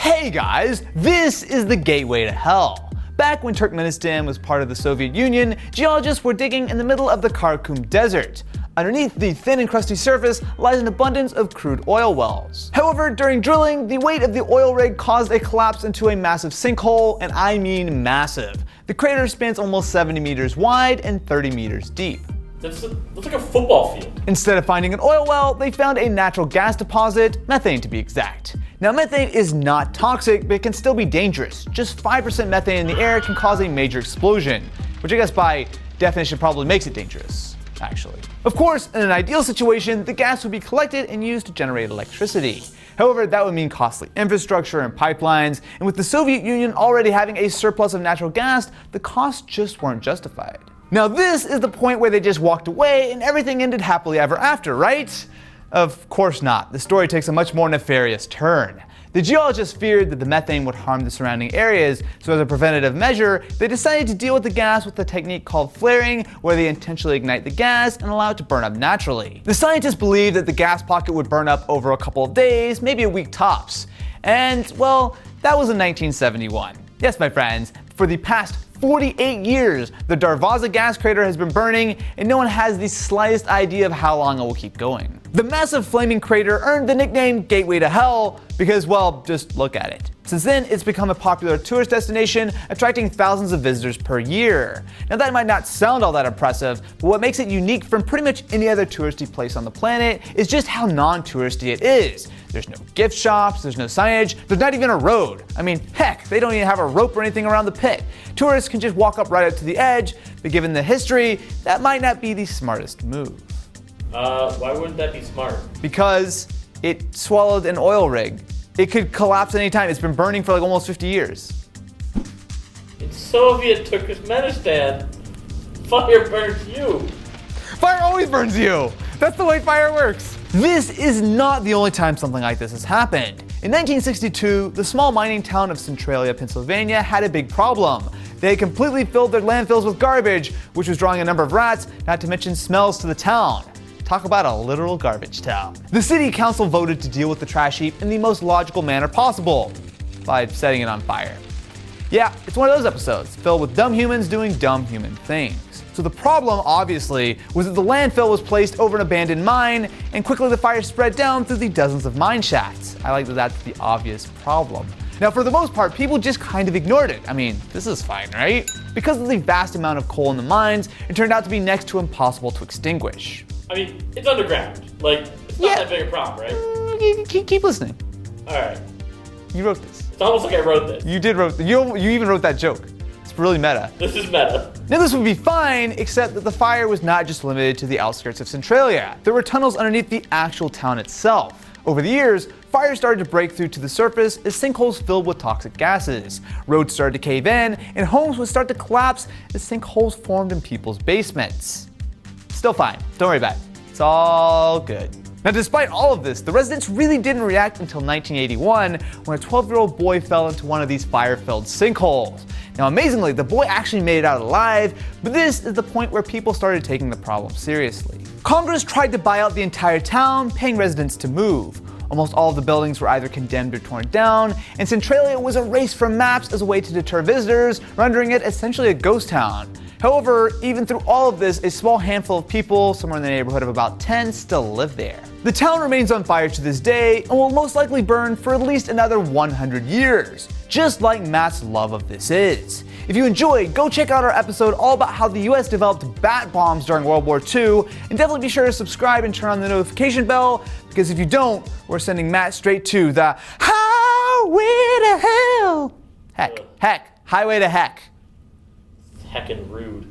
Hey guys, this is the gateway to hell. Back when Turkmenistan was part of the Soviet Union, geologists were digging in the middle of the Karakum Desert. Underneath the thin and crusty surface lies an abundance of crude oil wells. However, during drilling, the weight of the oil rig caused a collapse into a massive sinkhole, and I mean massive. The crater spans almost 70 meters wide and 30 meters deep. Looks like a football field. Instead of finding an oil well, they found a natural gas deposit, methane to be exact. Now, methane is not toxic, but it can still be dangerous. Just 5% methane in the air can cause a major explosion, which I guess by definition probably makes it dangerous, actually. Of course, in an ideal situation, the gas would be collected and used to generate electricity. However, that would mean costly infrastructure and pipelines, and with the Soviet Union already having a surplus of natural gas, the costs just weren't justified. Now, this is the point where they just walked away and everything ended happily ever after, right? Of course not. The story takes a much more nefarious turn. The geologists feared that the methane would harm the surrounding areas, so as a preventative measure, they decided to deal with the gas with a technique called flaring, where they intentionally ignite the gas and allow it to burn up naturally. The scientists believed that the gas pocket would burn up over a couple of days, maybe a week tops. And, well, that was in 1971. Yes, my friends, for the past 48 years, the Darvaza gas crater has been burning, and no one has the slightest idea of how long it will keep going. The massive flaming crater earned the nickname Gateway to Hell because, well, just look at it. Since then, it's become a popular tourist destination, attracting thousands of visitors per year. Now, that might not sound all that impressive, but what makes it unique from pretty much any other touristy place on the planet is just how non-touristy it is. There's no gift shops, there's no signage, there's not even a road. I mean, heck, they don't even have a rope or anything around the pit. Tourists can just walk up right up to the edge, but given the history, that might not be the smartest move. Why wouldn't that be smart? Because it swallowed an oil rig. It could collapse anytime. It's been burning for like almost 50 years. In Soviet Turkmenistan, fire burns you. Fire always burns you. That's the way fire works. This is not the only time something like this has happened. In 1962, the small mining town of Centralia, Pennsylvania had a big problem. They had completely filled their landfills with garbage, which was drawing a number of rats, not to mention smells to the town. Talk about a literal garbage town. The city council voted to deal with the trash heap in the most logical manner possible, by setting it on fire. Yeah, it's one of those episodes, filled with dumb humans doing dumb human things. So the problem, obviously, was that the landfill was placed over an abandoned mine, and quickly the fire spread down through the dozens of mine shafts. I like that that's the obvious problem. Now, for the most part, people just kind of ignored it. I mean, this is fine, right? Because of the vast amount of coal in the mines, it turned out to be next to impossible to extinguish. I mean, it's underground. Like, it's not that big a problem, right? Keep listening. Alright. You wrote this. It's almost like I wrote this. You did wrote. You even wrote that joke. It's really meta. This is meta. Now, this would be fine, except that the fire was not just limited to the outskirts of Centralia. There were tunnels underneath the actual town itself. Over the years, fires started to break through to the surface as sinkholes filled with toxic gases. Roads started to cave in, and homes would start to collapse as sinkholes formed in people's basements. Still fine. Don't worry about it. It's all good. Now, despite all of this, the residents really didn't react until 1981, when a 12-year-old boy fell into one of these fire-filled sinkholes. Now, amazingly, the boy actually made it out alive, but this is the point where people started taking the problem seriously. Congress tried to buy out the entire town, paying residents to move. Almost all of the buildings were either condemned or torn down, and Centralia was erased from maps as a way to deter visitors, rendering it essentially a ghost town. However, even through all of this, a small handful of people, somewhere in the neighborhood of about 10, still live there. The town remains on fire to this day and will most likely burn for at least another 100 years, just like Matt's love of this is. If you enjoyed, go check out our episode all about how the US developed bat bombs during World War II, and definitely be sure to subscribe and turn on the notification bell, because if you don't, we're sending Matt straight to the highway to hell. Heck, highway to heck. Heckin' rude.